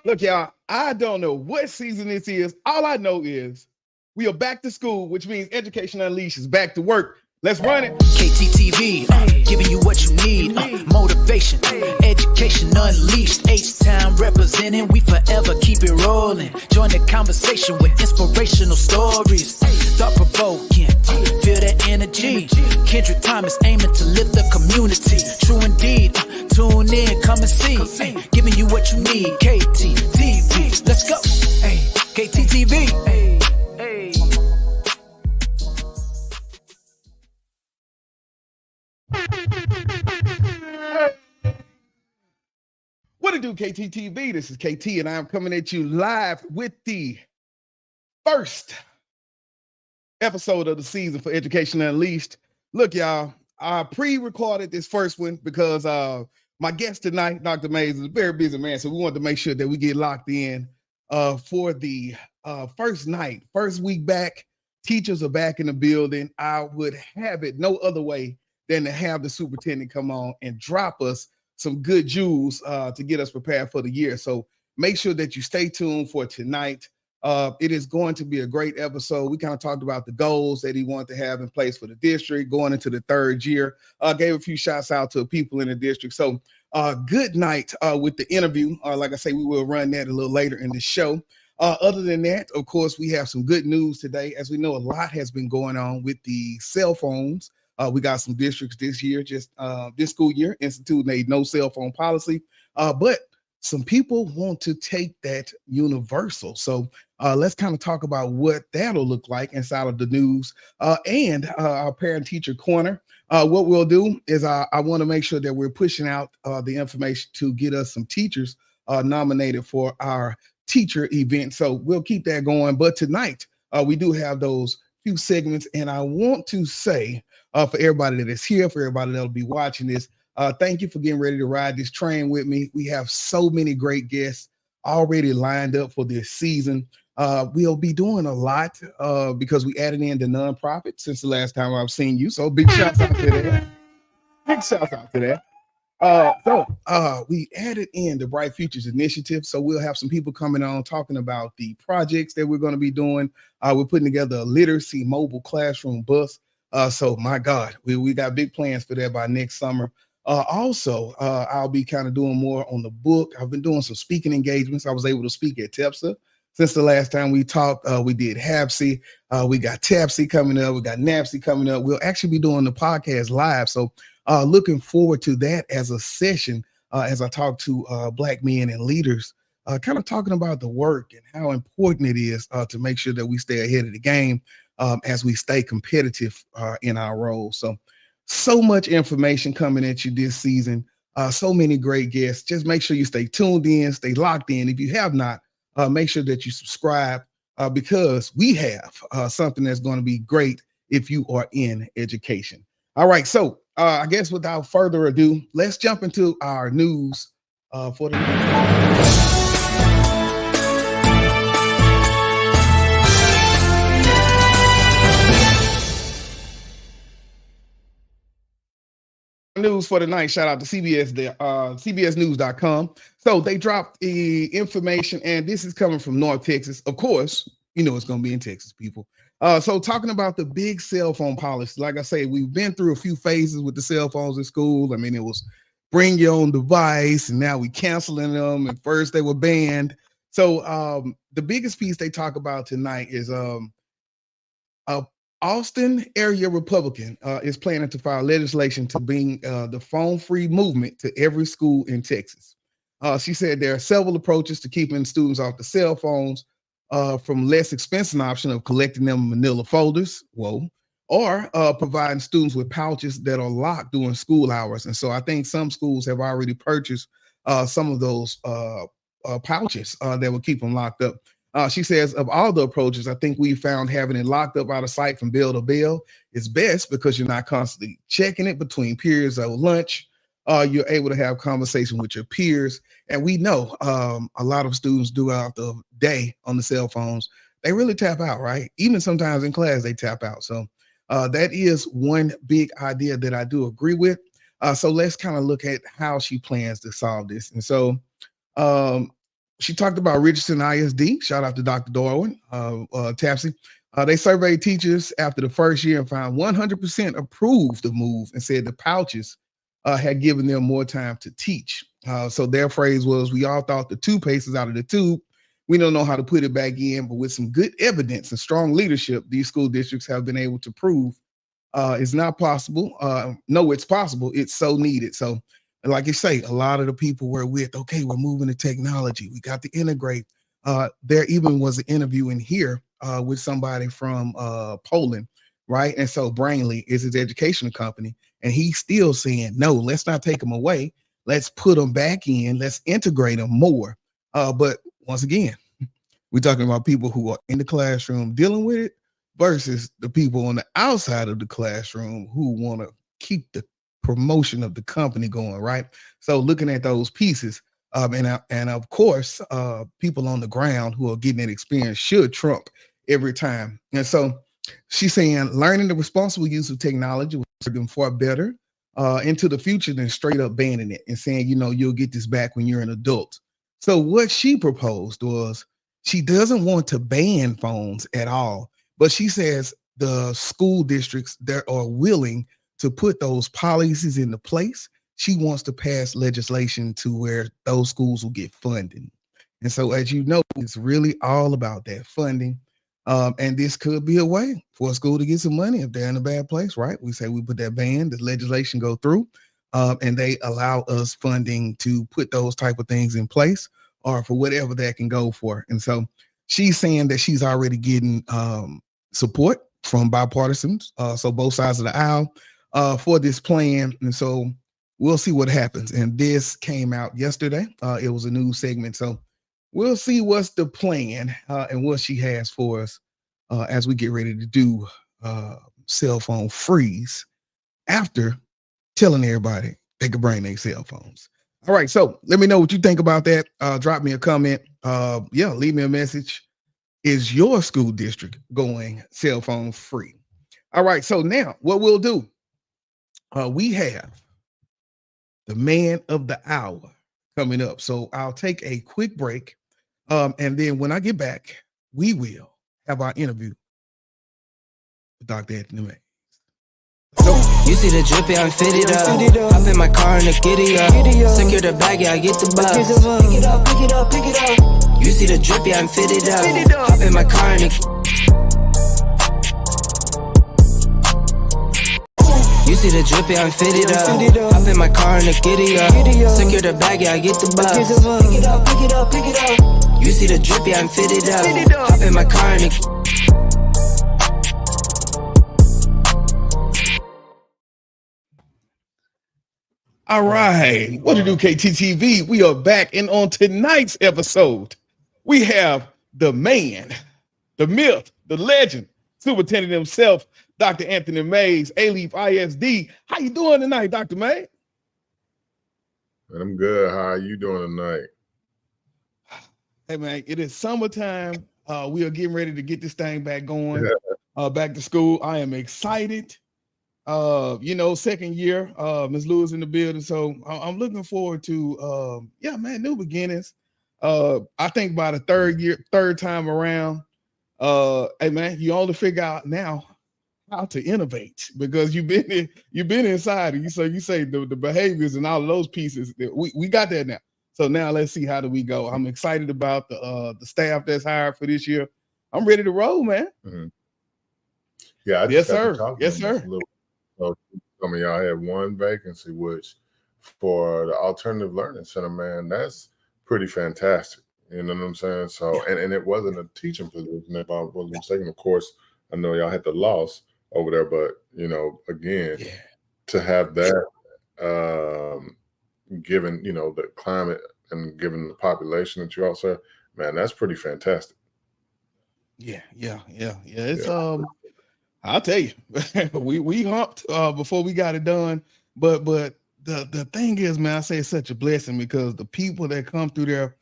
Look, y'all, I don't know what season this is. All I know is we are back to school, which means Education Unleashed is back to work. Let's run it. KTTV, giving you what you need. Motivation, education unleashed. H-Town representing, we forever keep it rolling. Join the conversation with inspirational stories. Thought-provoking, feel that energy. Kendrick Thomas aiming to lift the community. True indeed, tune in, come and see. Giving you what you need. KTTV, let's go. KTTV. What it do, KTTV? This is KT, and I'm coming at you live with the first episode of the season for Education Unleashed. Look, y'all, I pre-recorded this first one because my guest tonight, Dr. Mays, is a very busy man, so we wanted to make sure that we get locked in for the first night, first week back. Teachers are back in the building. I would have it no other way than to have the superintendent come on and drop us some good jewels to get us prepared for the year. So make sure that you stay tuned for tonight. It is going to be a great episode. We kind of talked about the goals that he wanted to have in place for the district going into the third year. Gave a few shots out to people in the district. So good night with the interview. Like I say, we will run that a little later in the show. Other than that, of course, we have some good news today. As we know, a lot has been going on with the cell phones. We got some districts this year, just this school year, instituting a no cell phone policy. But some people want to take that universal. So let's kind of talk about what that'll look like inside of the news and our parent-teacher corner. What we'll do is I want to make sure that we're pushing out the information to get us some teachers nominated for our teacher event. So we'll keep that going. But tonight, we do have those few segments. And I want to say for everybody that is here, for everybody that'll be watching this, thank you for getting ready to ride this train with me. We have so many great guests already lined up for this season. We'll be doing a lot because we added in the nonprofit since the last time I've seen you. So big shouts out to that. Big shouts out to that. We added in the Bright Futures Initiative. So we'll have some people coming on talking about the projects that we're going to be doing. We're putting together a literacy mobile classroom bus. So my God, we got big plans for that by next summer. Also, I'll be kind of doing more on the book. I've been doing some speaking engagements. I was able to speak at TEPSA since the last time we talked. We did HAPSI. We got TAPSI coming up. We got NAPSI coming up. We'll actually be doing the podcast live. So looking forward to that as a session as I talk to Black men and leaders, kind of talking about the work and how important it is to make sure that we stay ahead of the game as we stay competitive in our roles. So much information coming at you this season. So many great guests. Just make sure you stay tuned in, stay locked in. If you have not, make sure that you subscribe because we have something that's going to be great if you are in education. All right, so I guess without further ado, let's jump into our news for the news for the night. Shout out to CBSnews.com. So they dropped the information, and this is coming from North Texas. Of course, you know it's going to be in Texas, people. So talking about the big cell phone policy, like I say, we've been through a few phases with the cell phones in school. I mean, it was bring your own device, and now we canceling them. And first they were banned. So the biggest piece they talk about tonight is Austin area Republican is planning to file legislation to bring the phone-free movement to every school in Texas. She said there are several approaches to keeping students off the cell phones. From less expensive option of collecting them in manila folders, or providing students with pouches that are locked during school hours. And so I think some schools have already purchased some of those pouches that will keep them locked up. She says of all the approaches, I think we found having it locked up out of sight from bell to bell is best because you're not constantly checking it between periods of lunch. You're able to have conversation with your peers. And we know a lot of students throughout the day on the cell phones, they really tap out, right? Even sometimes in class, they tap out. So that is one big idea that I do agree with. So let's kind of look at how she plans to solve this. And so um, she talked about Richardson ISD. Shout out to Dr. Darwin, Tapsy. They surveyed teachers after the first year and found 100% approved the move and said the pouches had given them more time to teach. So their phrase was, we all thought the toothpaste is out of the tube. We don't know how to put it back in, but with some good evidence and strong leadership, these school districts have been able to prove it's not possible. No, it's possible. It's so needed. So, like you say, a lot of the people were with, okay, we're moving to technology. We got to integrate. There even was an interview in here with somebody from Poland, right? And so Brainly is his educational company. And he's still saying, no, let's not take them away. Let's put them back in. Let's integrate them more. But once again, we're talking about people who are in the classroom dealing with it versus the people on the outside of the classroom who want to keep the promotion of the company going, right? So looking at those pieces, and of course, people on the ground who are getting that experience should trump every time. And so she's saying learning the responsible use of technology will serve them far better into the future than straight up banning it and saying, you know, you'll get this back when you're an adult. So what she proposed was she doesn't want to ban phones at all, but she says the school districts that are willing to put those policies into place, she wants to pass legislation to where those schools will get funding. And so, as you know, it's really all about that funding. And this could be a way for a school to get some money if they're in a bad place, right? We say we put that ban, the legislation go through, and they allow us funding to put those type of things in place or for whatever that can go for. And so she's saying that she's already getting support from bipartisans, so both sides of the aisle, for this plan. And so we'll see what happens. And this came out yesterday. It was a news segment. So we'll see what's the plan and what she has for us as we get ready to do cell phone freeze after telling everybody they could bring their cell phones. All right, so let me know what you think about that. Drop me a comment. Leave me a message. Is your school district going cell phone free? All right, so now what we'll do, we have the man of the hour coming up. So I'll take a quick break. And then when I get back, we will have our interview with Dr. Anthony May. You see the drip, yeah, I'm fitted up. Hop in my car and the giddy up. Secure the bag, yeah, I get the bus. Pick it up, pick it up, pick it up. You see the drip, yeah, I'm fitted up. Hop in my car and the You see the drip, yeah, I'm fitted up. Hop in my car and the giddy up. Secure the bag, yeah, I get the bus. Pick it up, pick it up, pick it up. You see the drip, yeah, I'm fitted up. Hop in my car and the All right, what to do, KTTV? We are back, and on tonight's episode, we have the man, the myth, the legend, superintendent himself, Dr. Anthony Mays, Alief ISD. How you doing tonight, Dr. May? I'm good. How are you doing tonight? Hey, man, it is summertime. We are getting ready to get this thing back going, back to school. I am excited. Second year, Ms. Lewis in the building. So I'm looking forward to, new beginnings. I think by the third time around, hey man, you only figure out now how to innovate because you've been inside and you say the behaviors and all of those pieces that we got that now. So now let's see how do we go. I'm excited about the staff that's hired for this year. I'm ready to roll, man. Mm-hmm. Yeah, yes, sir. Yes, sir. So some of y'all had one vacancy, which for the Alternative Learning Center, man, that's pretty fantastic. You know what I'm saying? So, and it wasn't a teaching position, if I wasn't mistaken. Of course, I know y'all had the loss over there, but again, to have that, given the climate and given the population that you all serve, man, that's pretty fantastic. Yeah. It's I'll tell you, we humped before we got it done. But the thing is, man, I say it's such a blessing because the people that come through there,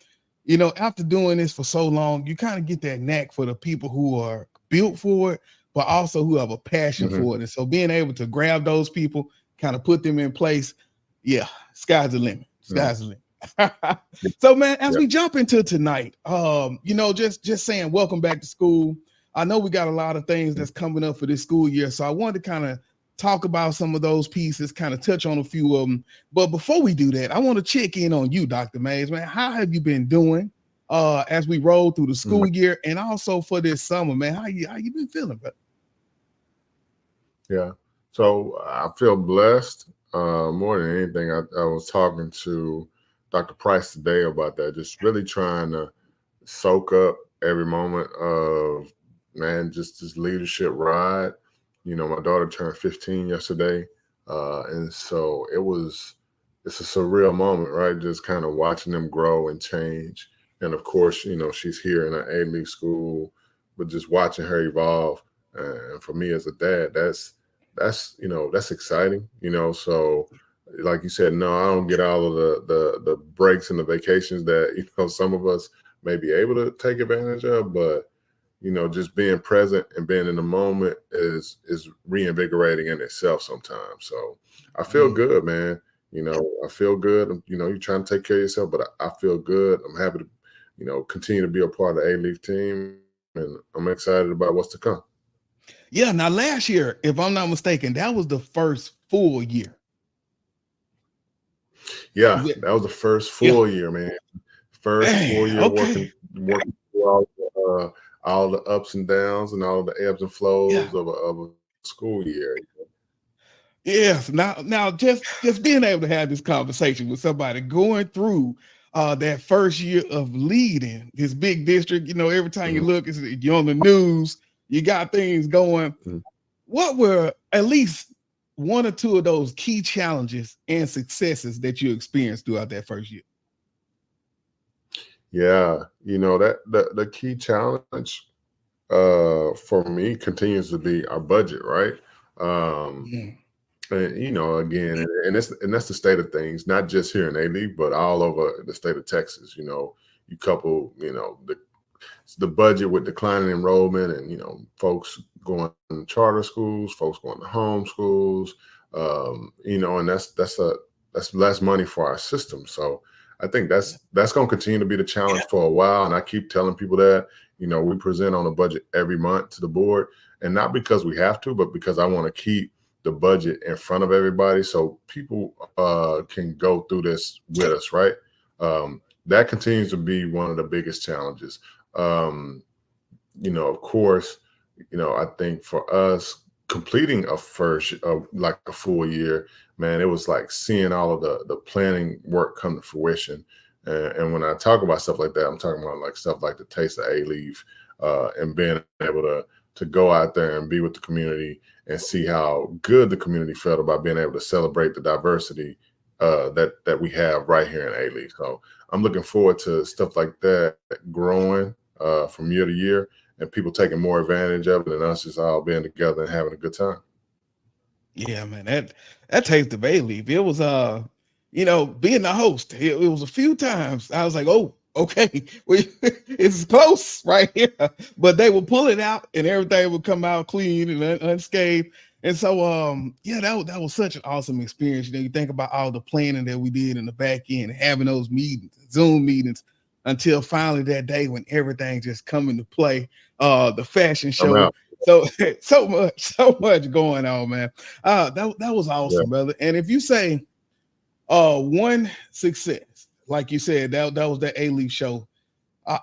after doing this for so long, you kind of get that knack for the people who are built for it, but also who have a passion for it. And so being able to grab those people, kind of put them in place, Yeah, sky's the limit. Mm. Sky's the limit. So, man, as Yeah. we jump into tonight, just saying, welcome back to school. I know we got a lot of things that's coming up for this school year, so I wanted to kind of talk about some of those pieces, kind of touch on a few of them. But before we do that, I want to check in on you, Dr. Mays, man. How have you been doing as we roll through the school year, and also for this summer, man? How you been feeling, bro? Yeah. So I feel blessed more than anything. I was talking to Dr. Price today about that, just really trying to soak up every moment of, man, just this leadership ride. You know, my daughter turned 15 yesterday. And so it's a surreal moment, right? Just kind of watching them grow and change. And of course, you know, she's here in an A-League school, but just watching her evolve. And for me as a dad, that's exciting, you know. So like you said, no, I don't get all of the breaks and the vacations that, you know, some of us may be able to take advantage of, but you know, just being present and being in the moment is reinvigorating in itself sometimes. So I feel good, man. You know, I feel good. You know, you're trying to take care of yourself, but I feel good. I'm happy to, you know, continue to be a part of the A-League team, and I'm excited about what's to come. Yeah, now last year, if I'm not mistaken, that was the first full year. Yeah, that was the first full year, man. First full year working through all the ups and downs and all the ebbs and flows of a school year. Yes. Now just being able to have this conversation with somebody going through that first year of leading this big district, you know, every time you look, you're on the news, you got things going. What were at least one or two of those key challenges and successes that you experienced throughout that first year? Yeah, you know, that the key challenge for me continues to be our budget, right? And you know, again, and that's the state of things, not just here in A-League, but all over the state of Texas. You know, you couple, you know, the budget with declining enrollment, and you know, folks going to charter schools, folks going to home schools, you know, and that's less money for our system. So I think that's going to continue to be the challenge for a while. And I keep telling people that, you know, we present on a budget every month to the board, and not because we have to, but because I want to keep the budget in front of everybody so people can go through this with us, right? That continues to be one of the biggest challenges. You know, of course, you know, I think for us completing a like a full year, man, it was like seeing all of the planning work come to fruition. And when I talk about stuff like that, I'm talking about like stuff like the Taste of A-Leaf, and being able to go out there and be with the community and see how good the community felt about being able to celebrate the diversity that we have right here in A-Leaf. So I'm looking forward to stuff like that growing from year to year, and people taking more advantage of it, and us just all being together and having a good time. Yeah, man, that Taste of A-Leaf, it was you know, being the host, it was a few times I was like, oh, okay, it's close right here, but they would pull it out and everything would come out clean and unscathed. And so yeah, that was such an awesome experience. You know, you think about all the planning that we did in the back end, having those meetings, Zoom meetings, until finally that day when everything just come into play. The fashion show, so so much going on, man. That was awesome, brother. And if you say one success, like you said, that was that A-Leaf show,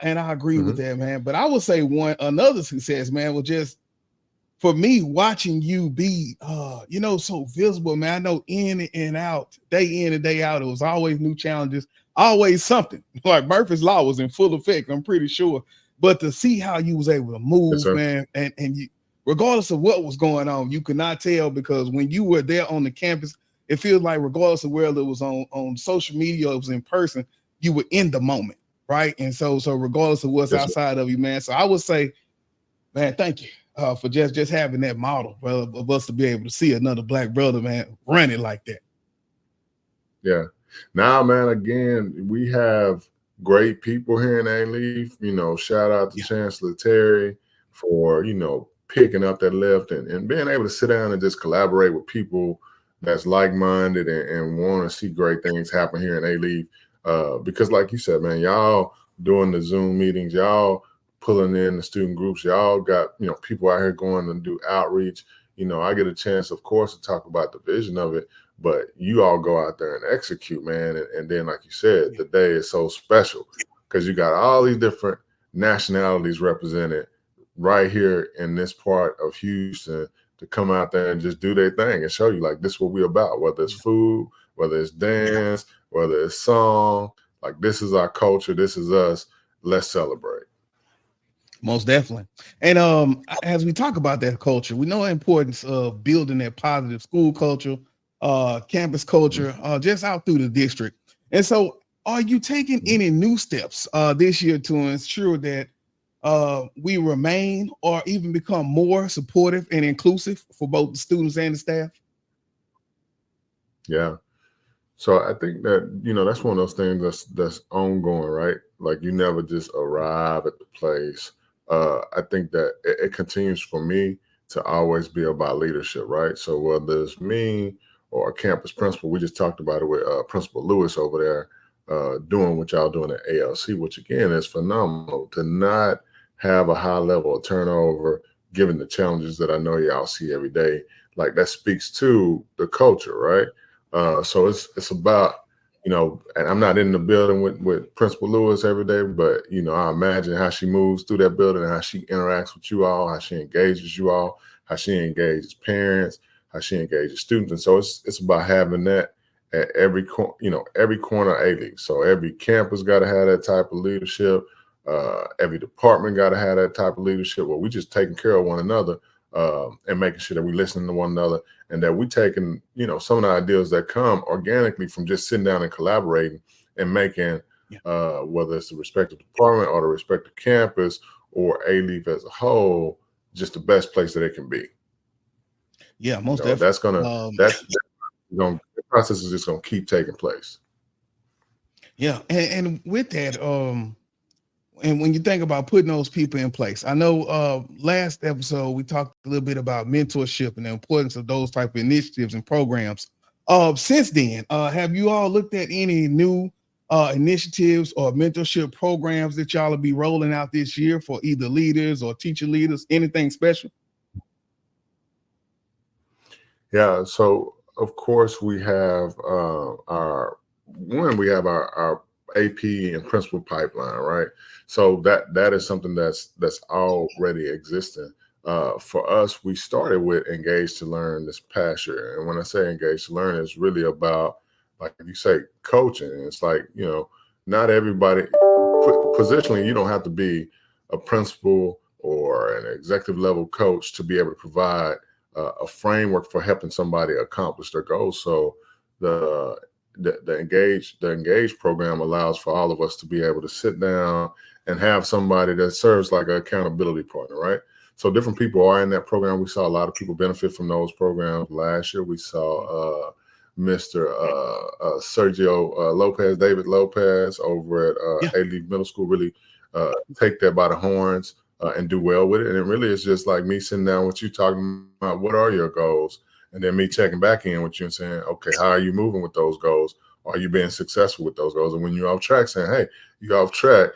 and I agree with that, man. But I would say another success, man, was just for me watching you be you know, so visible, man. I know in and out, day in and day out, it was always new challenges, always something. Like Murphy's Law was in full effect, I'm pretty sure. But to see how you was able to move, man, and you, regardless of what was going on, you could not tell, because when you were there on the campus, it feels like regardless of whether it was on social media or it was in person, you were in the moment, right? And so regardless of what's outside of you, man. So I would say, man, thank you for just having that model, brother, of us to be able to see another Black brother, man, run it like that. Yeah. Now, man, again, we have great people here in A-Leaf. You know, shout out to Chancellor Terry for, you know, picking up that lift and being able to sit down and just collaborate with people that's like-minded and want to see great things happen here in Alief. Because like you said, man, y'all doing the Zoom meetings, y'all pulling in the student groups, y'all got, you know, people out here going and do outreach. You know, I get a chance, of course, to talk about the vision of it, but you all go out there and execute, man. And then, like you said, the day is so special because you got all these different nationalities represented right here in this part of Houston to come out there and just do their thing and show you, like, this is what we're about, whether it's food, whether it's dance, whether it's song, like, this is our culture, this is us, let's celebrate. Most definitely. And as we talk about that culture, we know the importance of building that positive school culture, campus culture, just out through the district. And so are you taking any new steps this year to ensure that we remain or even become more supportive and inclusive for both the students and the staff? Yeah. So I think that, you know, that's one of those things that's ongoing, right? Like, you never just arrive at the place. I think that it continues for me to always be about leadership, right? So whether it's me or a campus principal, we just talked about it with Principal Lewis over there, doing what y'all doing at ALC, which again is phenomenal, to not have a high level of turnover, given the challenges that I know y'all see every day. Like, that speaks to the culture, right? So it's about, you know, and I'm not in the building with Principal Lewis every day, but, you know, I imagine how she moves through that building and how she interacts with you all, how she engages you all, how she engages parents, how she engages students. And so it's about having that at every corner, you know, every corner of Alief. So every campus got to have that type of leadership. Every department got to have that type of leadership where we just taking care of one another, and making sure that we listening to one another, and that we taking, you know, some of the ideas that come organically from just sitting down and collaborating and making, whether it's the respective department or the respective campus or Alief as a whole, just the best place that it can be. Yeah, most definitely. That's gonna the process is just gonna keep taking place. Yeah, and with that, and when you think about putting those people in place, I know last episode we talked a little bit about mentorship and the importance of those type of initiatives and programs. Since then, have you all looked at any new initiatives or mentorship programs that y'all will be rolling out this year for either leaders or teacher leaders? Anything special? Yeah, so of course we have our AP and principal pipeline, right? So that is something that's already existing. For us, we started with Engage to Learn this past year, and when I say Engage to Learn, it's really about, like you say, coaching. It's like, you know, not everybody positionally, you don't have to be a principal or an executive level coach to be able to provide a framework for helping somebody accomplish their goals. So the Engage program allows for all of us to be able to sit down and have somebody that serves like an accountability partner, right? So different people are in that program. We saw a lot of people benefit from those programs. Last year, we saw Mr. Sergio David Lopez over at Alief Middle School really take that by the horns and do well with it. And it really is just like me sitting down with you, talking about what are your goals, and then me checking back in with you and saying, okay, how are you moving with those goals? Are you being successful with those goals? And when you're off track, saying, hey, you're off track,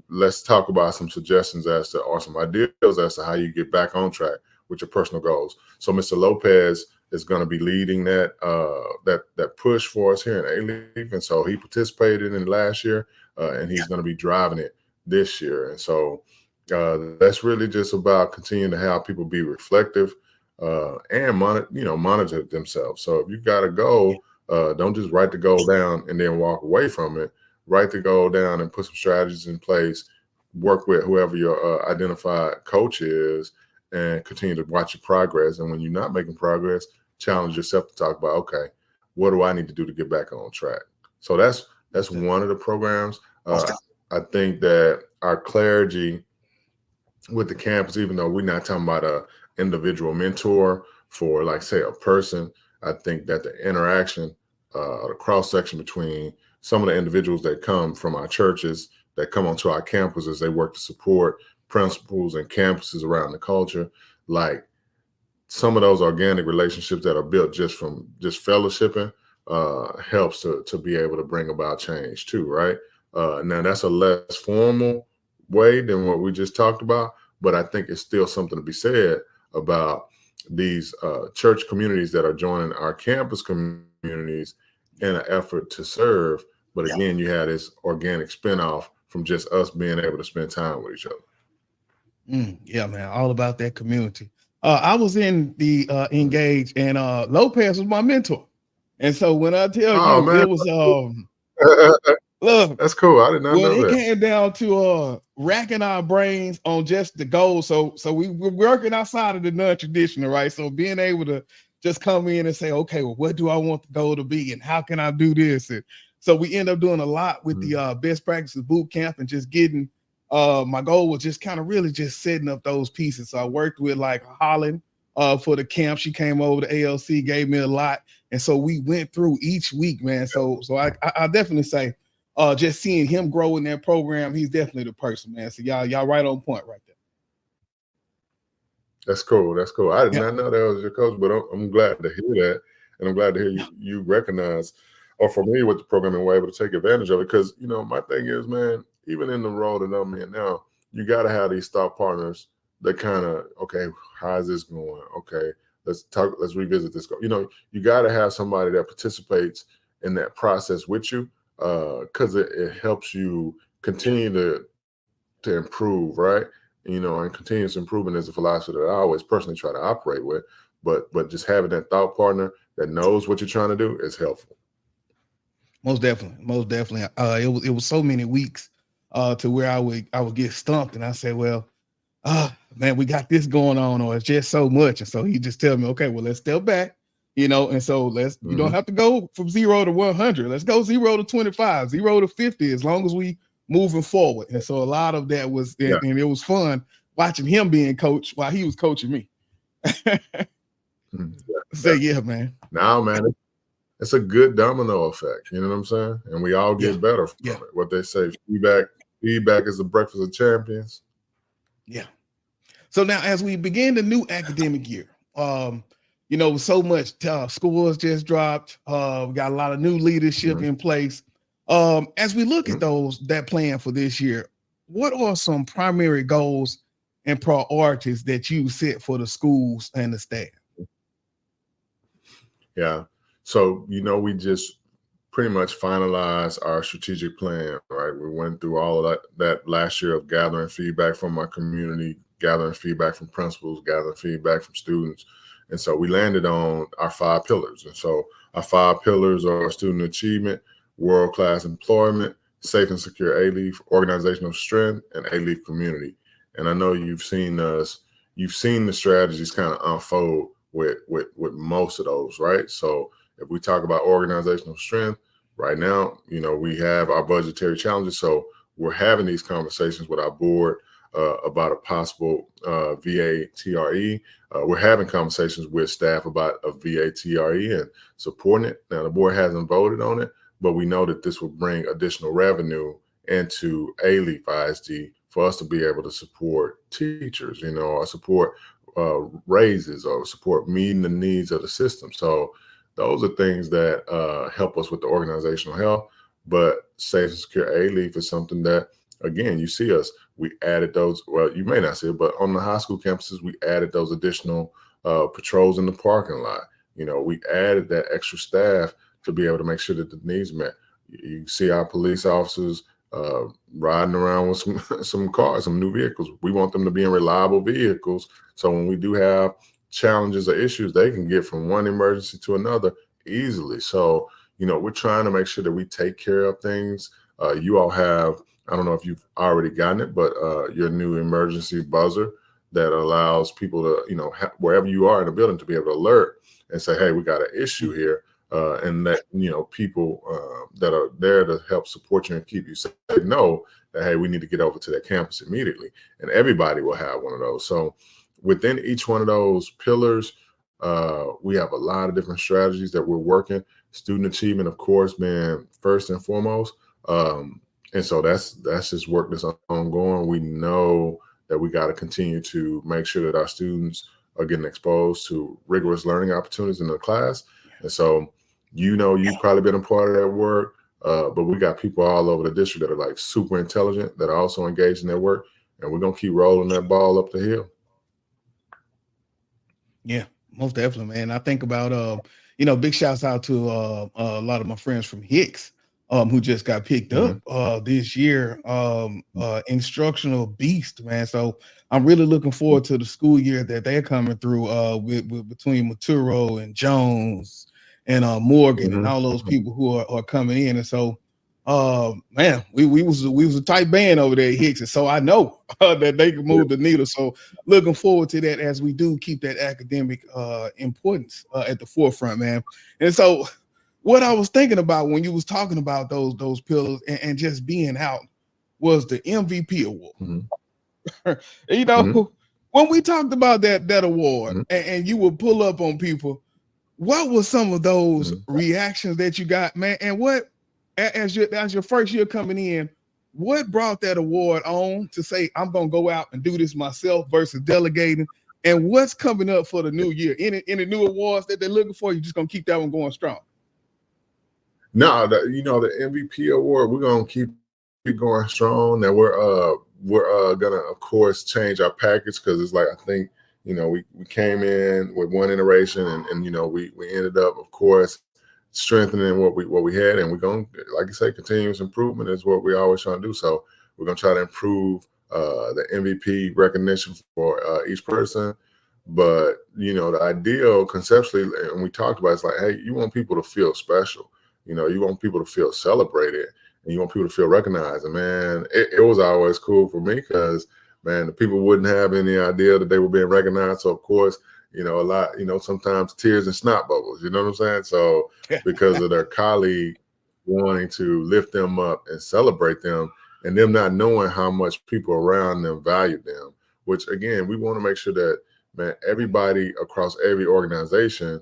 let's talk about some suggestions or some ideas as to how you get back on track with your personal goals. So Mr. Lopez is going to be leading that that push for us here in Alief. And so he participated in it last year, and he's going to be driving it this year. And so that's really just about continuing to have people be reflective and monitor themselves. So if you got a goal, don't just write the goal down and then walk away from it. Write the goal down and put some strategies in place. Work with whoever your identified coach is, and continue to watch your progress. And when you're not making progress, challenge yourself to talk about, okay, what do I need to do to get back on track? So that's one of the programs. I think that our clergy with the campus, even though we're not talking about a individual mentor for, like, say, a person, I think that the interaction, the cross section between some of the individuals that come from our churches that come onto our campuses, they work to support principals and campuses around the culture, like, some of those organic relationships that are built just from just fellowshipping helps to be able to bring about change too, right? Now that's a less formal way than what we just talked about, but I think it's still something to be said about these church communities that are joining our campus communities in an effort to serve. But again, you had this organic spinoff from just us being able to spend time with each other. Yeah, man, all about that community. I was in the Engage, and Lopez was my mentor. And so when I tell you, man. it was look, that's cool. I did not when know it that. came down to racking our brains on just the goals. So we were working outside of the non-traditional, right? So being able to just come in and say, okay, well, what do I want the goal to be, and how can I do this? And so we end up doing a lot with the best practices boot camp, and just getting my goal was just kind of really just setting up those pieces. So I worked with like Holland for the camp. She came over to ALC, gave me a lot. And so we went through each week, man. So I definitely say just seeing him grow in that program, he's definitely the person, man. So y'all right on point right there. That's cool. That's cool. I did not know that was your coach, but I'm glad to hear that. And I'm glad to hear you recognize or familiar with the program and were able to take advantage of it. Because, you know, my thing is, man, even in the role that I'm in now, you got to have these thought partners that kind of, okay, how is this going? Okay, let's revisit this. You know, you got to have somebody that participates in that process with you, because it helps you continue to improve, right? You know, and continuous improvement is a philosophy that I always personally try to operate with. But just having that thought partner that knows what you're trying to do is helpful. Most definitely. It was so many weeks to where I would get stumped, and I said, well, man, we got this going on, or it's just so much. And so he just tell me, okay, well, let's step back, you know, and so you don't have to go from 0 to 100. Let's go 0 to 25, 0 to 50, as long as we moving forward. And so a lot of that was, and it was fun watching him being coached while he was coaching me. Yeah, man. Now, man, it's a good domino effect. You know what I'm saying? And we all get better from it. What they say, feedback is the breakfast of champions. Yeah. So now, as we begin the new academic year, you know, so much schools just dropped. We got a lot of new leadership in place. As we look at that plan for this year, what are some primary goals and priorities that you set for the schools and the staff? Yeah. So, you know, we just pretty much finalized our strategic plan, right? We went through all of that last year of gathering feedback from our community, gathering feedback from principals, gathering feedback from students. And so we landed on our 5 pillars. And so our 5 pillars are student achievement, world-class employment, safe and secure Alief, organizational strength, and Alief community. And I know you've seen the strategies kind of unfold with most of those, right? So if we talk about organizational strength, right now, you know, we have our budgetary challenges. So we're having these conversations with our board about a possible VA TRE. We're having conversations with staff about a VA TRE and supporting it. Now, the board hasn't voted on it, but we know that this will bring additional revenue into Alief ISD for us to be able to support teachers, you know, or support raises, or support meeting the needs of the system. So those are things that help us with the organizational health. But safe and secure Alief is something that, again, you see us, we added those, well, you may not see it, but on the high school campuses, we added those additional patrols in the parking lot. You know, we added that extra staff to be able to make sure that the needs met. You see our police officers riding around with some cars, some new vehicles. We want them to be in reliable vehicles. So when we do have challenges or issues, they can get from one emergency to another easily. So, you know, we're trying to make sure that we take care of things. You all have, I don't know if you've already gotten it, but your new emergency buzzer that allows people to, you know, wherever you are in the building, to be able to alert and say, hey, we got an issue here. And that, you know, people that are there to help support you and keep you safe know that, hey, we need to get over to that campus immediately. And everybody will have one of those. So within each one of those pillars, we have a lot of different strategies that we're working. Student achievement, of course, being first and foremost. And so that's just work that's ongoing. We know that we got to continue to make sure that our students are getting exposed to rigorous learning opportunities in the class. And so, you've probably been a part of that work, but we got people all over the district that are like super intelligent, that are also engaged in their work, and we're going to keep rolling that ball up the hill. Yeah, most definitely, man. I think about big shouts out to a lot of my friends from Hicks, who just got picked up this year. Instructional beast, man. So I'm really looking forward to the school year that they're coming through with between Maturo and Jones and Morgan and all those people who are coming in. And so man, we was a tight band over there at Hicks, and so I know that they can move the needle. So looking forward to that as we do keep that academic importance at the forefront, man. And so what I was thinking about when you was talking about those pillars and just being out was the MVP award. When we talked about that award and you would pull up on people, what were some of those reactions that you got, man? And what, as your first year coming in, what brought that award on to say, I'm going to go out and do this myself versus delegating? And what's coming up for the new year? Any new awards that they're looking for? You're just going to keep that one going strong? No, the MVP award, we're going to keep going strong. Now we're going to, of course, change our package, because it's like, I think, we came in with one iteration and we ended up, of course, strengthening what we had, and we're going to, like you say, continuous improvement is what we always try to do. So we're going to try to improve the MVP recognition for each person. But, the ideal conceptually, and we talked about, it's like, hey, you want people to feel special. You want people to feel celebrated, and you want people to feel recognized. And man, it was always cool for me, because, man, the people wouldn't have any idea that they were being recognized. So of course, a lot, sometimes tears and snot bubbles, you know what I'm saying? So because of their colleague wanting to lift them up and celebrate them, and them not knowing how much people around them value them, which again, we want to make sure that, man, everybody across every organization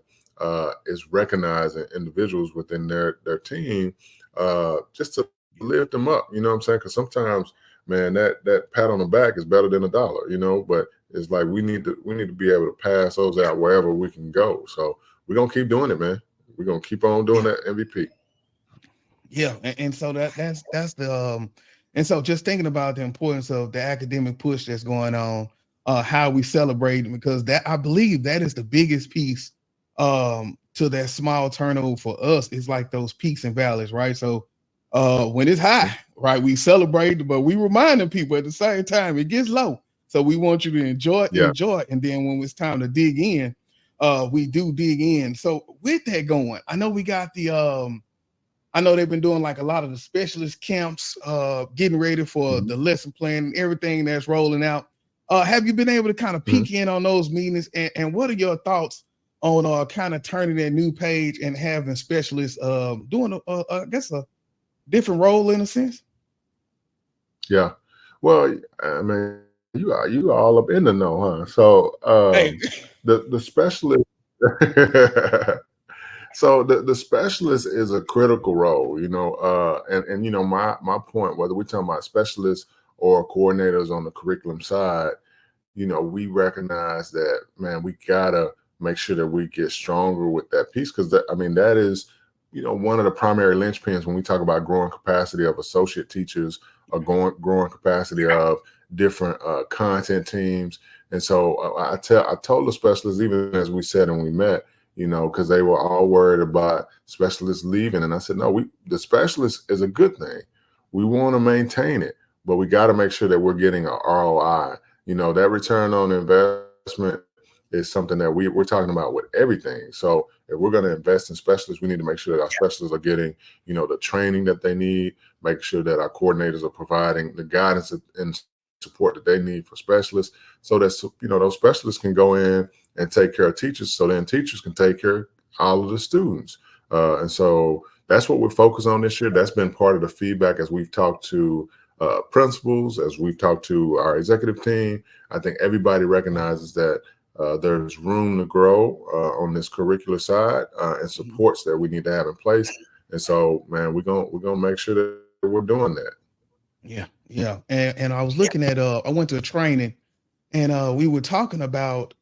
is recognizing individuals within their team, just to lift them up, you know what I'm saying? Because sometimes, man, that pat on the back is better than $1, but it's like we need to be able to pass those out wherever we can go. So we're gonna keep doing it, man. We're gonna keep on doing that MVP. Yeah, and so that's the and so just thinking about the importance of the academic push that's going on, how we celebrate, because that, I believe, that is the biggest piece to that small turnover for us. Is like those peaks and valleys, right? So when it's high, right, we celebrate, but we reminding people at the same time it gets low. So we want you to enjoy it. And then when it's time to dig in, we do dig in. So with that going, I know we got I know they've been doing like a lot of the specialist camps, getting ready for the lesson plan and everything that's rolling out. Have you been able to kind of peek in on those meetings? And what are your thoughts on kind of turning that new page and having specialists doing, I guess, a different role in a sense? Yeah. Well, I mean, you all up in the know, huh? So the specialist so the specialist is a critical role, and my point, whether we're talking about specialists or coordinators on the curriculum side, we recognize that, man, we gotta make sure that we get stronger with that piece, because that is, one of the primary linchpins when we talk about growing capacity of associate teachers, or growing capacity of different content teams. And so I told the specialists, even as we said and we met, because they were all worried about specialists leaving. And I said, no, the specialist is a good thing. We want to maintain it, but we got to make sure that we're getting an ROI. That return on investment is something that we're talking about with everything. So if we're going to invest in specialists, we need to make sure that our specialists are getting, the training that they need, make sure that our coordinators are providing the guidance and support that they need for specialists, so that, those specialists can go in and take care of teachers, so then teachers can take care of all of the students. And so that's what we're focused on this year. That's been part of the feedback as we've talked to principals, as we've talked to our executive team. I think everybody recognizes that there's room to grow on this curricular side, and supports that we need to have in place. And so, man, we're gonna make sure that we're doing that. Yeah. And I was looking at I went to a training, and we were talking about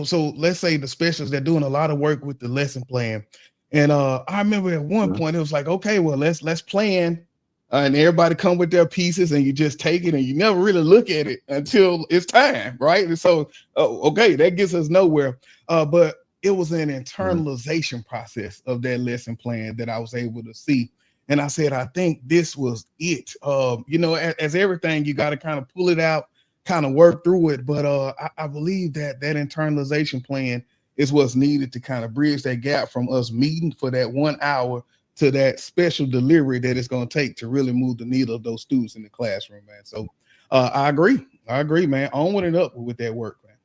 so let's say the specialists, they're doing a lot of work with the lesson plan. And I remember at one point it was like, okay, well, let's plan. And everybody come with their pieces and you just take it and you never really look at it until it's time, right? And so, okay, that gets us nowhere. But it was an internalization process of that lesson plan that I was able to see. And I said, I think this was it. As everything, you got to kind of pull it out, kind of work through it. But I believe that internalization plan is what's needed to kind of bridge that gap from us meeting for that 1 hour to that special delivery that it's going to take to really move the needle of those students in the classroom, man. So I agree, man. On and up with that work, man.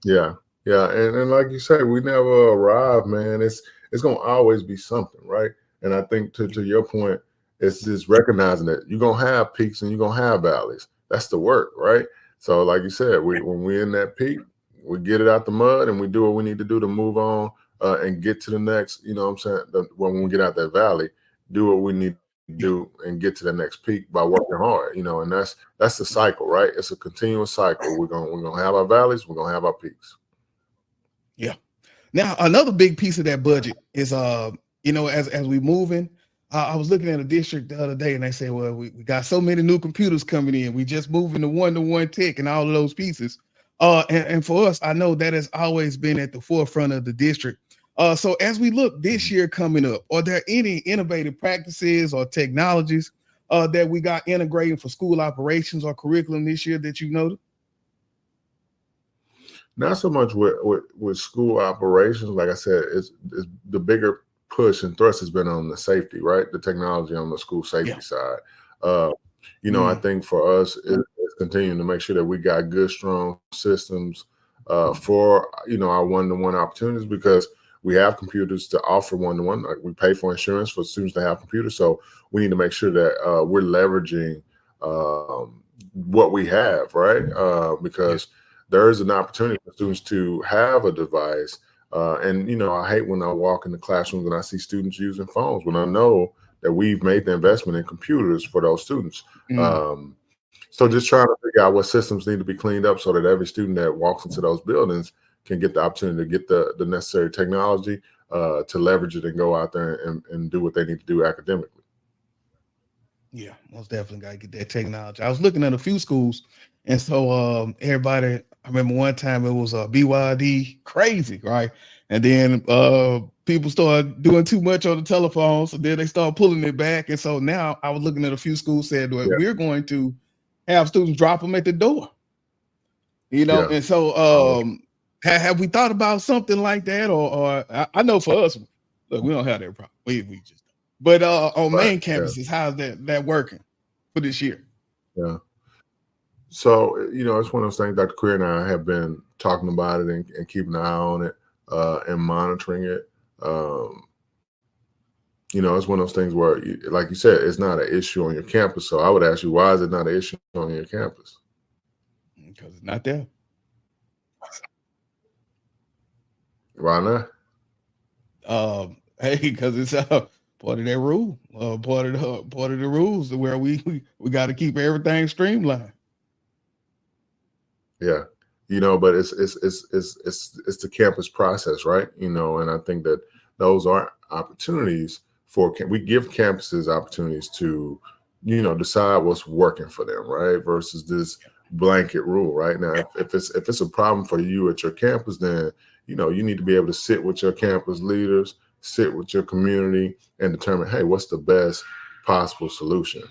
Yeah. And like you say, we never arrive, man. It's going to always be something, right? And I think to your point, it's just recognizing that you're going to have peaks and you're going to have valleys. That's the work, right? So like you said, when we're in that peak, we get it out the mud and we do what we need to do to move on and get to the next, you know what I'm saying? When we get out that valley, do what we need to do and get to the next peak by working hard, and that's the cycle, right? It's a continuous cycle. We're gonna have our valleys, we're gonna have our peaks. Yeah. Now, another big piece of that budget is, as we move in, I was looking at a district the other day and they said, well, we got so many new computers coming in. We just moving to one-to-one tech and all of those pieces. And for us, I know that has always been at the forefront of the district. So as we look this year coming up, are there any innovative practices or technologies that we got integrating for school operations or curriculum this year that you noted? Not so much with school operations. Like I said, it's the bigger push and thrust has been on the safety, right? The technology on the school safety side. I think for us, it's continuing to make sure that we got good, strong systems for, our one-to-one opportunities, because we have computers to offer one-to-one. Like we pay for insurance for students to have computers. So we need to make sure that we're leveraging what we have, right? Because there is an opportunity for students to have a device. And I hate when I walk in the classrooms and I see students using phones when I know that we've made the investment in computers for those students. So just trying to figure out what systems need to be cleaned up so that every student that walks into those buildings can get the opportunity to get the necessary technology to leverage it and go out there and do what they need to do academically. Yeah, most definitely got to get that technology. I was looking at a few schools, and so everybody, I remember one time it was BYD crazy, right? And then people started doing too much on the telephone, so then they started pulling it back. And so now I was looking at a few schools said, well, we're going to have students drop them at the door, and so have we thought about something like that? Or I know for us, look, we don't have that problem. We just don't. But on main campuses, how's that working for this year? Yeah. So, it's one of those things Dr. Queer and I have been talking about it and keeping an eye on it and monitoring it. It's one of those things where, like you said, it's not an issue on your campus. So I would ask you, why is it not an issue on your campus? Because it's not there. Why not? Hey, because it's part of that rule, part of the rules where we got to keep everything streamlined. Yeah, but it's the campus process, right? And I think that those are opportunities we give campuses opportunities to, decide what's working for them, right? Versus this blanket rule, right? Now, if it's a problem for you at your campus, then you need to be able to sit with your campus leaders, sit with your community, and determine, hey, what's the best possible solution?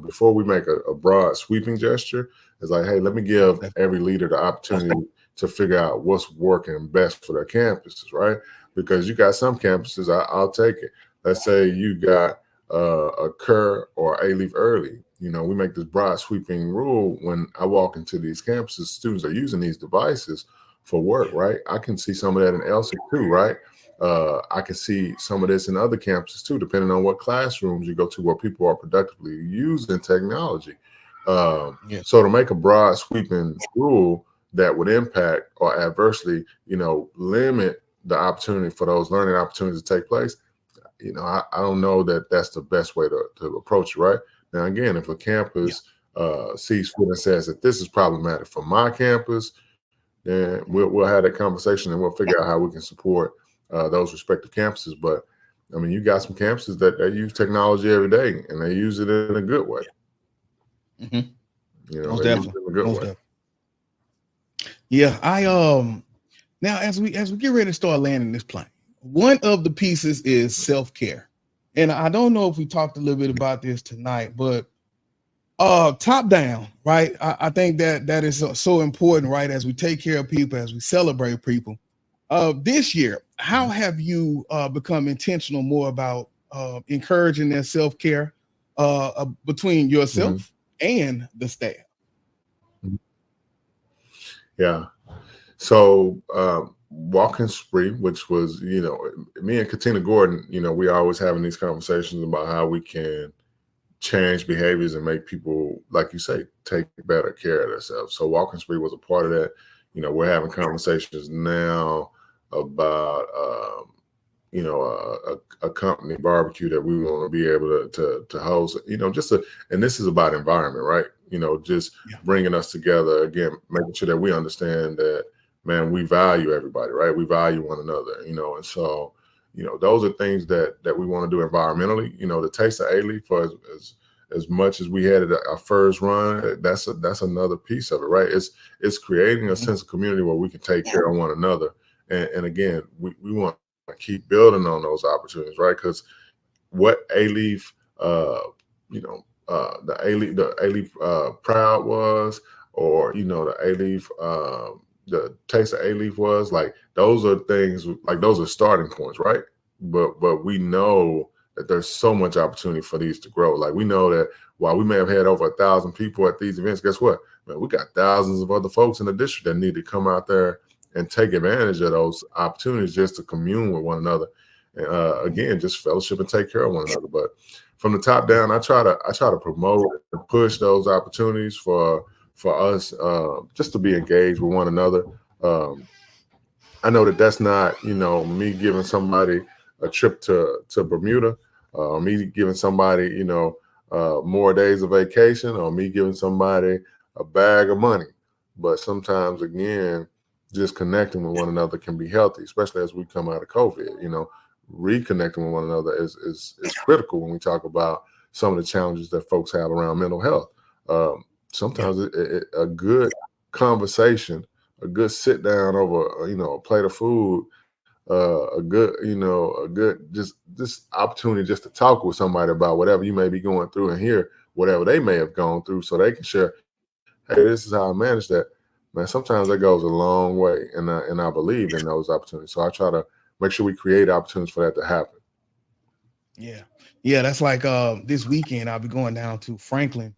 Before we make a broad sweeping gesture, it's like, hey, let me give every leader the opportunity to figure out what's working best for their campuses, right? Because you got some campuses, I'll take it. Let's say you got a Kerr or Alief Early. We make this broad sweeping rule. When I walk into these campuses, students are using these devices for work, right? I can see some of that in Elsie too, right? I can see some of this in other campuses too, depending on what classrooms you go to where people are productively using technology. So to make a broad sweeping rule that would impact or adversely, limit the opportunity for those learning opportunities to take place, I don't know that that's the best way to approach it, right? Now, again, if a campus sees fit and says that this is problematic for my campus, then we'll have that conversation and we'll figure out how we can support those respective campuses. But I mean, you got some campuses that use technology every day, and they use it in a good way. Mm-hmm. You know, Most they definitely. use it in a good way. Definitely. Yeah, I now as we get ready to start landing this plane, one of the pieces is self-care. And I don't know if we talked a little bit about this tonight, but top down, right? I think that is so important, right? As we take care of people, as we celebrate people. This year, how have you become intentional more about encouraging their self-care between yourself and the staff? Yeah. So Walking Spree, which was, me and Katina Gordon, we always having these conversations about how we can change behaviors and make people, like you say, take better care of themselves. So Walking Spree was a part of that. We're having conversations now about a company barbecue that we want to be able to host, and this is about environment, right? Just bringing us together again, making sure that we understand that, man, we value everybody, right? We value one another, and so, those are things that we want to do environmentally. The Taste of Alief, for as much as we had it our first run, that's another piece of it, right? It's creating a sense of community where we can take care of one another, and again, we want to keep building on those opportunities, right? Because what Alief, the Alief Proud was, or the Alief, the Taste of Alief was, like, those are things, like, those are starting points, right? But we know that there's so much opportunity for these to grow. Like, we know that while we may have had over 1,000 people at these events, guess what? Man, we got thousands of other folks in the district that need to come out there and take advantage of those opportunities just to commune with one another. Again, just fellowship and take care of one another. But from the top down, I try to promote and push those opportunities for us, just to be engaged with one another. I know that that's not, me giving somebody a trip to Bermuda, me giving somebody, more days of vacation, or me giving somebody a bag of money. But sometimes, again, just connecting with one another can be healthy, especially as we come out of COVID. Reconnecting with one another is critical when we talk about some of the challenges that folks have around mental health. Sometimes a good conversation, a good sit down over, a plate of food, a good just opportunity just to talk with somebody about whatever you may be going through and hear whatever they may have gone through, so they can share, hey, this is how I manage that. Man, sometimes that goes a long way, and I believe in those opportunities. So I try to make sure we create opportunities for that to happen. Yeah, that's like this weekend I'll be going down to Franklin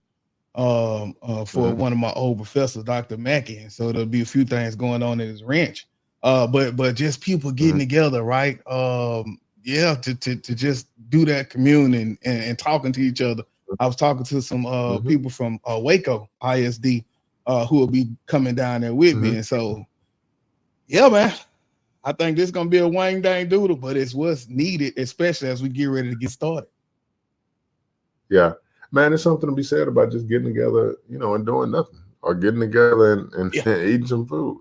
for one of my old professors, Dr. Mackey. And so there'll be a few things going on in his ranch. But just people getting together, right? To just do that commune and talking to each other. I was talking to some people from Waco ISD who will be coming down there with me. And so, yeah, man, I think this is gonna be a wang dang doodle, but it's what's needed, especially as we get ready to get started. Yeah, man, there's something to be said about just getting together, and doing nothing, or getting together and eating some food,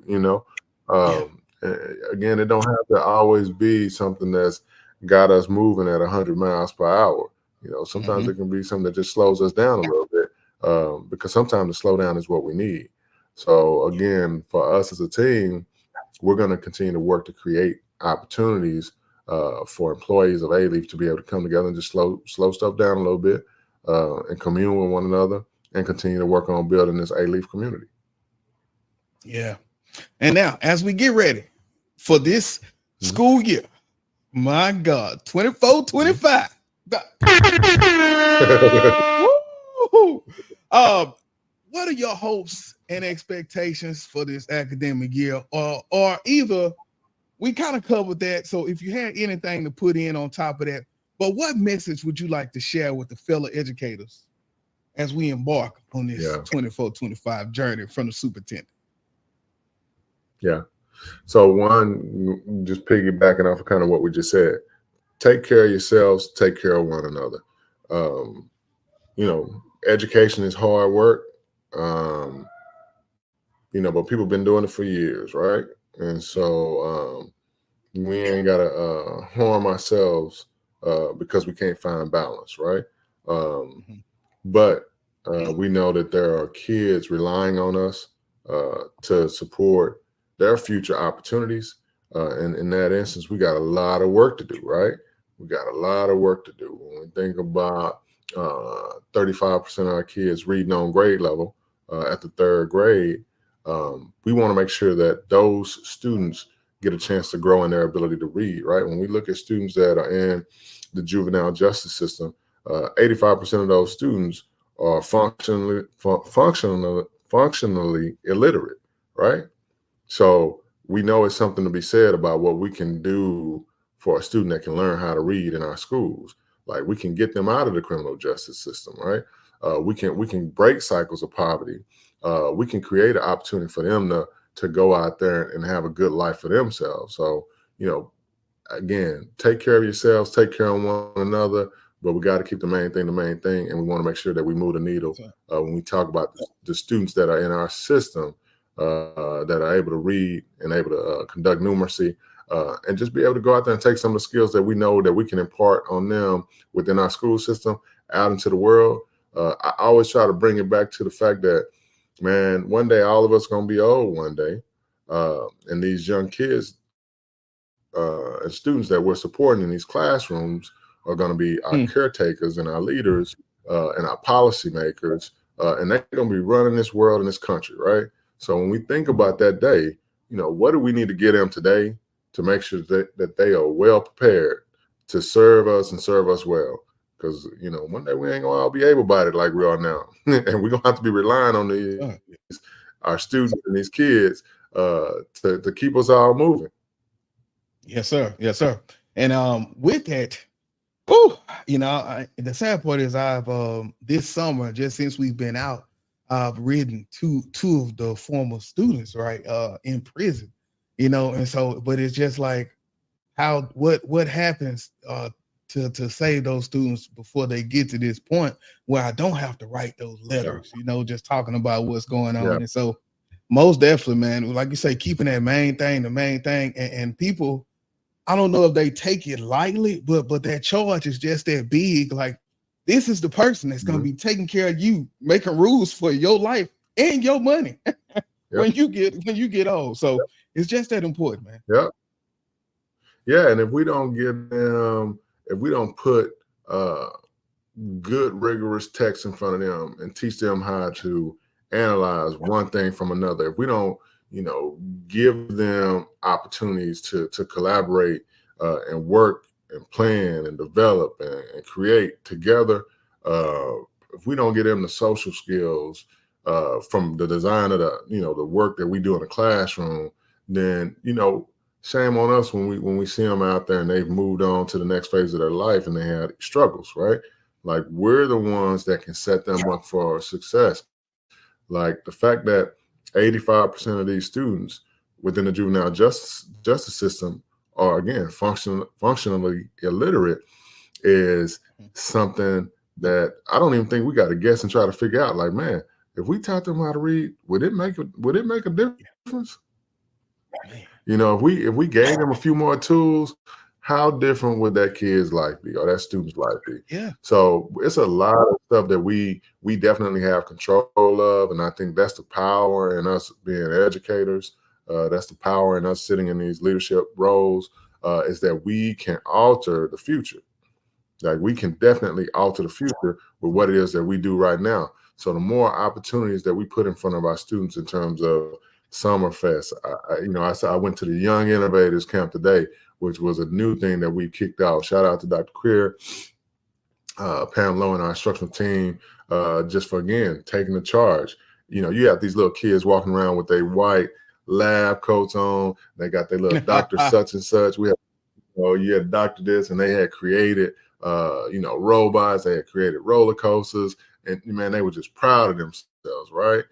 Again, it don't have to always be something that's got us moving at 100 miles per hour. Sometimes it can be something that just slows us down a little bit, because sometimes the slow down is what we need. So again, for us as a team, we're going to continue to work to create opportunities for employees of Alief to be able to come together and just slow stuff down a little bit, and commune with one another, and continue to work on building this Alief community. Yeah. And now, as we get ready for this school year, my God, 24-25. What are your hopes and expectations for this academic year? Or either we kind of covered that. So if you had anything to put in on top of that, but what message would you like to share with the fellow educators as we embark on this 24-25 journey from the superintendent? Yeah. So one, just piggybacking off of kind of what we just said, take care of yourselves, take care of one another. Education is hard work. but people been doing it for years, right? And so we ain't gotta harm ourselves because we can't find balance, right? But we know that there are kids relying on us to support their future opportunities. And in that instance, we got a lot of work to do, right? We got a lot of work to do. When we think about 35% of our kids reading on grade level at the third grade, we want to make sure that those students get a chance to grow in their ability to read, right? When we look at students that are in the juvenile justice system, 85% of those students are functionally illiterate, right? So we know it's something to be said about what we can do for a student that can learn how to read in our schools. Like, we can get them out of the criminal justice system, right? We can break cycles of poverty. We can create an opportunity for them to go out there and have a good life for themselves. So, again, take care of yourselves, take care of one another, but we got to keep the main thing, and we want to make sure that we move the needle when we talk about the students that are in our system that are able to read and able to conduct numeracy and just be able to go out there and take some of the skills that we know that we can impart on them within our school system out into the world. I always try to bring it back to the fact that, man, one day all of us going to be old one day. And these young kids and students that we're supporting in these classrooms are going to be our caretakers and our leaders and our policymakers. And they're going to be running this world and this country, right? So when we think about that day, what do we need to get them today to make sure that they are well prepared to serve us and serve us well? Because, one day we ain't going to all be able-bodied like we are now. And we're going to have to be relying on our students and these kids to keep us all moving. Yes, sir. Yes, sir. And with that, the sad part is I've this summer, just since we've been out, I've ridden two of the former students, right, in prison, and so, but it's just like what happens to save those students before they get to this point where I don't have to write those letters, just talking about what's going on. And so most definitely, man, like you say, keeping that main thing, the main thing, and people, I don't know if they take it lightly, but that charge is just that big. Like, this is the person that's going to be taking care of you, making rules for your life and your money when you get old. So it's just that important, man. Yeah. And if we don't give them, if we don't put good, rigorous text in front of them and teach them how to analyze one thing from another, if we don't, give them opportunities to collaborate and work and plan and develop and create together, if we don't get them the social skills from the design of the work that we do in the classroom, then shame on us when we see them out there and they've moved on to the next phase of their life and they had struggles, right? Like, we're the ones that can set them up for success. Like, the fact that 85% of these students within the juvenile justice system are, again, functionally illiterate is something that I don't even think we got to guess and try to figure out. Like, man, if we taught them how to read, would it make a difference? If we gave them a few more tools, how different would that kid's life be or that student's life be? Yeah. So it's a lot of stuff that we definitely have control of. And I think that's the power in us being educators. That's the power in us sitting in these leadership roles, is that we can alter the future. Like, we can definitely alter the future with what it is that we do right now. So the more opportunities that we put in front of our students in terms of Summerfest, I went to the Young Innovators Camp today, which was a new thing that we kicked out. Shout out to Dr. Queer, Pam Lowe, and our instructional team, just for, again, taking the charge. You have these little kids walking around with their white lab coats on. They got their little Dr. such and such. We have, Dr. this, and they had created, robots. They had created roller coasters, and man, they were just proud of themselves, right?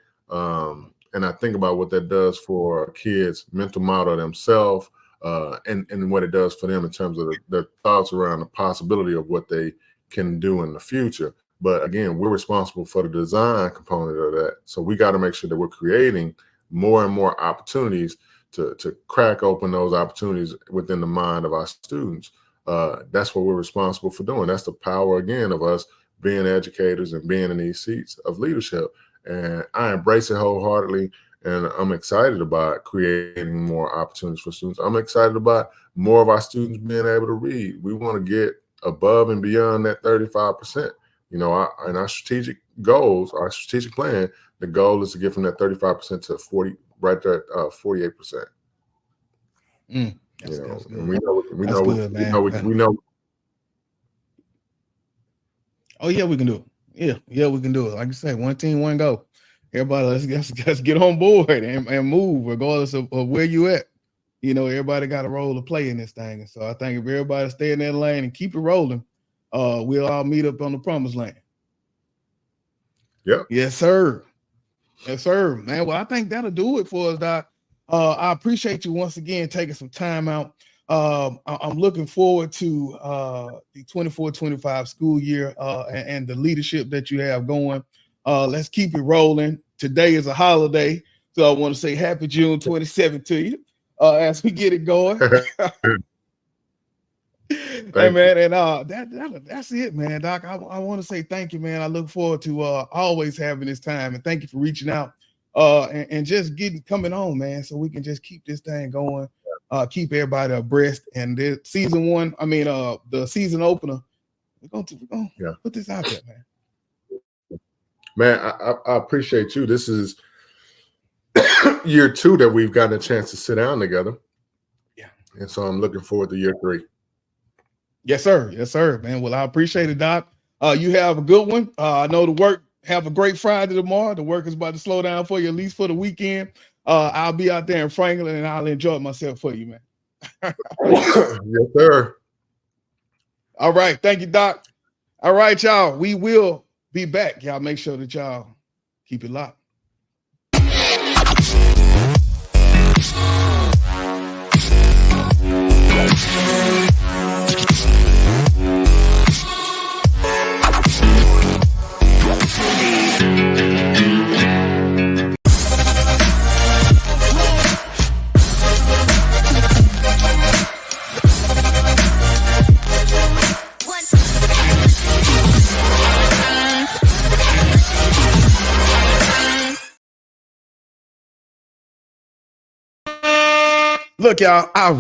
And I think about what that does for kids' mental model themselves, and what it does for them in terms of their thoughts around the possibility of what they can do in the future. But again, we're responsible for the design component of that. So we got to make sure that we're creating more and more opportunities to crack open those opportunities within the mind of our students. That's what we're responsible for doing. That's the power, again, of us being educators and being in these seats of leadership. And I embrace it wholeheartedly. And I'm excited about creating more opportunities for students. I'm excited about more of our students being able to read. We want to get above and beyond that 35%. You know, in our strategic goals, our strategic plan, the goal is to get from that 35% to 40, right there at 48%. And we know. Oh yeah, we can do it. Yeah, we can do it. Like I say, one team, one goal. Everybody, let's get on board and move, regardless of where you at. You know, everybody got a role to play in this thing. And so I think if everybody stay in that lane and keep it rolling, we'll all meet up on the promised land. Yeah. Yes, sir. Yes, sir, man. Well, I think that'll do it for us, Doc. I appreciate you once again taking some time out. I'm looking forward to the 24-25 school year and the leadership that you have going. Let's keep it rolling. Today is a holiday, so I want to say happy June 27th to you as we get it going. Hey man, and that's it, man. Doc, I want to say thank you, man. I look forward to always having this time, and thank you for reaching out and just coming on, man, so we can just keep this thing going, keep everybody abreast. And the season one, the season opener, we're gonna put this out there, man. Man, I appreciate you. This is year 2 that we've gotten a chance to sit down together. Yeah. And so I'm looking forward to year 3. Yes, sir. Yes, sir, man. Well, I appreciate it, Doc. You have a good one. I know the work, have a great Friday tomorrow. The work is about to slow down for you, at least for the weekend. I'll be out there in Franklin, and I'll enjoy myself for you, man. Yes, sir. All right. Thank you, Doc. All right, y'all. We will be back. Y'all make sure that y'all keep it locked. Look, y'all, I'm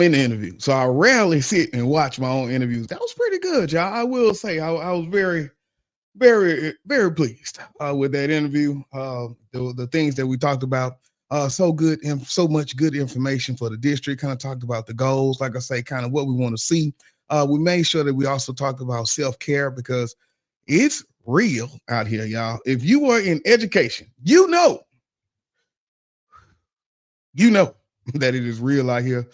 in the interview, so I rarely sit and watch my own interviews. That was pretty good, y'all. I will say I was very, very, very pleased with that interview. The things that we talked about, so good and so much good information for the district. Kind of talked about the goals, like I say, kind of what we want to see. We made sure that we also talked about self-care because it's real out here, y'all. If you are in education, you know that it is real out here.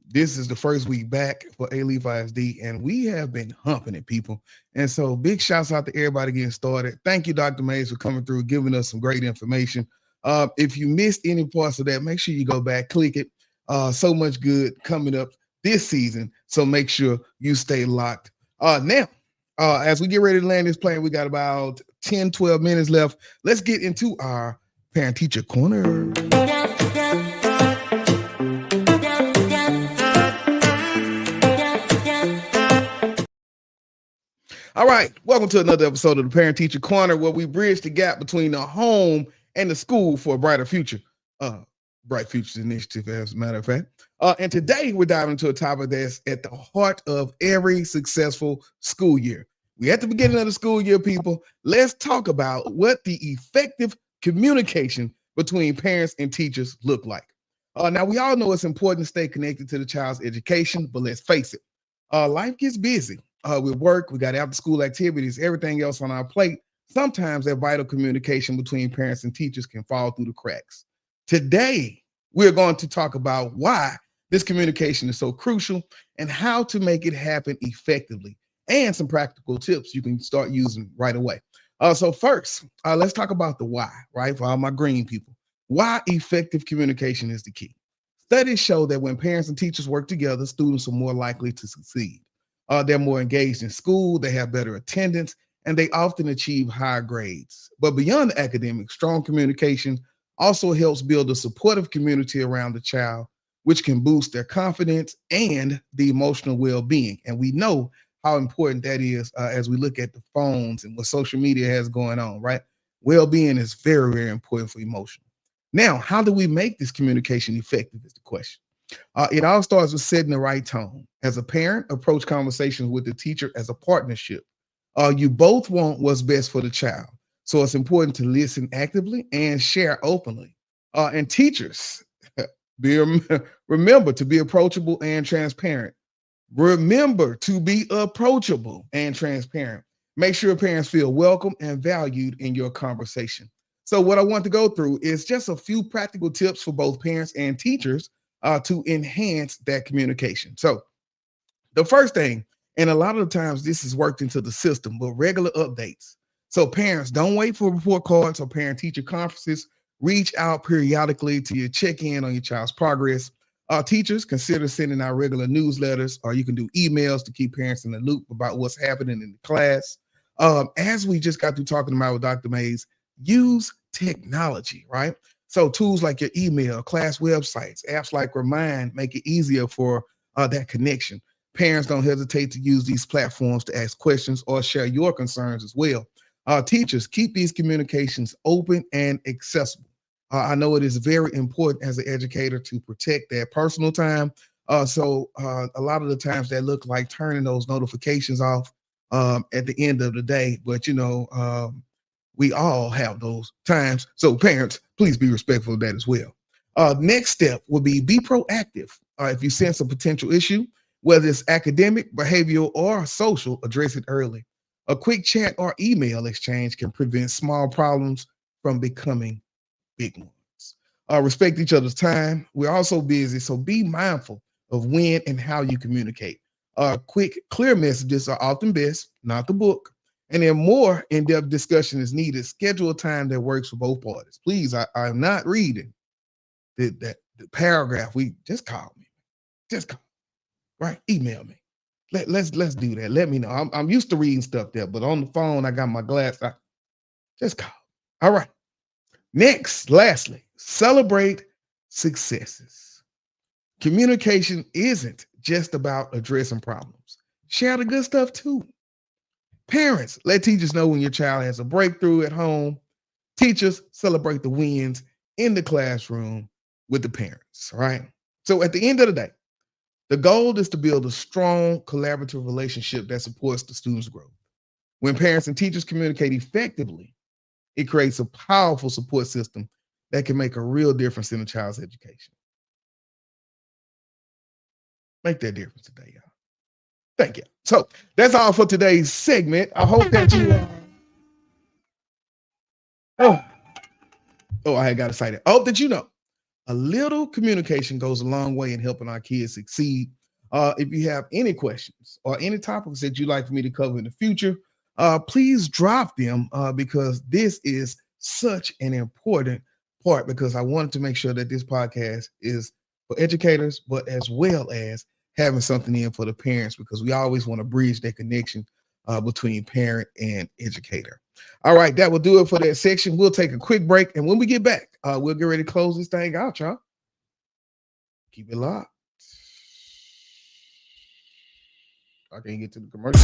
This is the first week back for Alief ISD, and we have been humping it, people. And so big shouts out to everybody getting started. Thank you, Dr. Mays, for coming through, giving us some great information. If you missed any parts of that, make sure you go back, click it. So much good coming up this season, so make sure you stay locked. Now, as we get ready to land this plane, we got about 10, 12 minutes left. Let's get into our parent-teacher corner. All right, welcome to another episode of the Parent Teacher Corner, where we bridge the gap between the home and the school for a brighter future. Bright Futures Initiative, as a matter of fact. And today we're diving into a topic that's at the heart of every successful school year. We're at the beginning of the school year, people. Let's talk about what the effective communication between parents and teachers look like. Now, we all know it's important to stay connected to the child's education, but let's face it, life gets busy. With work, we got after school activities, everything else on our plate. Sometimes that vital communication between parents and teachers can fall through the cracks. Today, we're going to talk about why this communication is so crucial and how to make it happen effectively, and some practical tips you can start using right away. So first, let's talk about the why, right? For all my green people, why effective communication is the key. Studies show that when parents and teachers work together, students are more likely to succeed. They're more engaged in school, they have better attendance, and they often achieve higher grades. But beyond the academics, strong communication also helps build a supportive community around the child, which can boost their confidence and the emotional well-being. And we know how important that is as we look at the phones and what social media has going on, right? Well-being is very, very important for emotion. Now, how do we make this communication effective is the question. It all starts with setting the right tone. As a parent, approach conversations with the teacher as a partnership. You both want what's best for the child. So it's important to listen actively and share openly. And teachers, remember to be approachable and transparent. Remember to be approachable and transparent. Make sure parents feel welcome and valued in your conversation. So, what I want to go through is just a few practical tips for both parents and teachers to enhance that communication. So, the first thing, and a lot of the times this is worked into the system, but regular updates. So, parents, don't wait for report cards or parent teacher conferences. Reach out periodically to check in on your child's progress. Teachers, consider sending out regular newsletters, or you can do emails to keep parents in the loop about what's happening in the class. As we just got through talking about with Dr. Mays, use technology, right? So tools like your email, class websites, apps like Remind make it easier for that connection. Parents, don't hesitate to use these platforms to ask questions or share your concerns as well. Teachers, keep these communications open and accessible. I know it is very important as an educator to protect their personal time. So a lot of the times that look like turning those notifications off at the end of the day. But, we all have those times. So parents, please be respectful of that as well. Next step would be proactive. If you sense a potential issue, whether it's academic, behavioral, or social, address it early. A quick chat or email exchange can prevent small problems from becoming big ones. Respect each other's time. We're also busy, so be mindful of when and how you communicate. Quick, clear messages are often best, not the book. And then more in-depth discussion is needed. Schedule a time that works for both parties. Please, I'm not reading the paragraph. We just call me. Just call, right? Email me. Let's do that. Let me know. I'm used to reading stuff there, but on the phone, I got my glass. Just call. All right. Next, lastly, celebrate successes. Communication isn't just about addressing problems. Share the good stuff too. Parents, let teachers know when your child has a breakthrough at home. Teachers, celebrate the wins in the classroom with the parents, right? So at the end of the day, the goal is to build a strong collaborative relationship that supports the student's growth. When parents and teachers communicate effectively, it creates a powerful support system that can make a real difference in a child's education. Make that difference today, y'all. Thank you. So that's all for today's segment. I hope that you. I had got excited. I hope that you know a little communication goes a long way in helping our kids succeed. If you have any questions or any topics that you'd like for me to cover in the future, please drop them because this is such an important part, because I wanted to make sure that this podcast is for educators, but as well as having something in for the parents, because we always want to bridge that connection between parent and educator. All right, that will do it for that section. We'll take a quick break, and when we get back, we'll get ready to close this thing out, y'all. Keep it locked. I can't get to the commercial.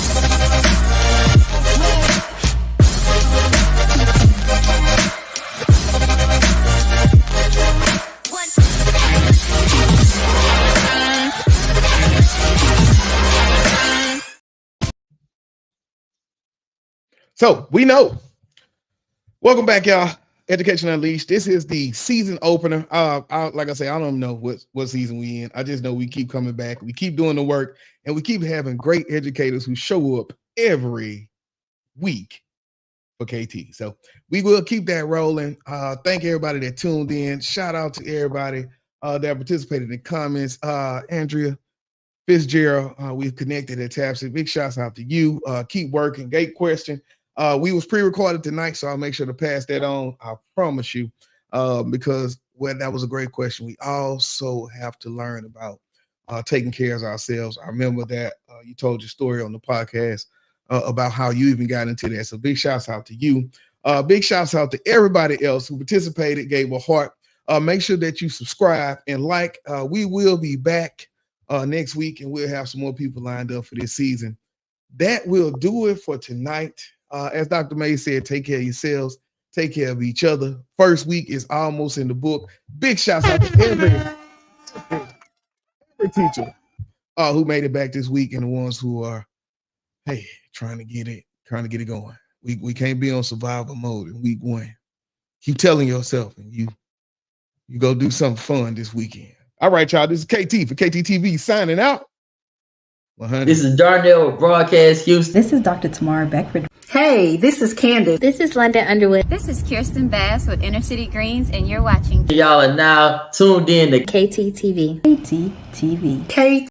So we know. Welcome back, y'all. Education Unleashed. This is the season opener. Like I say, I don't know what season we in. I just know we keep coming back. We keep doing the work, and we keep having great educators who show up every week for KT. So we will keep that rolling. Thank everybody that tuned in. Shout out to everybody that participated in comments. Andrea Fitzgerald, we've connected at Tapsy. Big shouts out to you. Keep working. Great question. We was pre-recorded tonight, so I'll make sure to pass that on. I promise you, because that was a great question. We also have to learn about taking care of ourselves. I remember that you told your story on the podcast about how you even got into that. So big shouts out to you. Big shouts out to everybody else who participated, gave a heart. Make sure that you subscribe and like. We will be back next week, and we'll have some more people lined up for this season. That will do it for tonight. As Dr. May said, take care of yourselves. Take care of each other. First week is almost in the book. Big shouts out to every teacher who made it back this week, and the ones who are, hey, trying to get it going. We can't be on survival mode in week 1. Keep telling yourself, and you go do something fun this weekend. All right, y'all. This is KT for KTTV signing out. 100. This is Darnell with Broadcast Houston. This is Dr. Tamara Beckford. Hey, this is Candace. This is London Underwood. This is Kirsten Bass with Inner City Greens, and you're watching. Y'all are now tuned in to KTTV. KTTV. K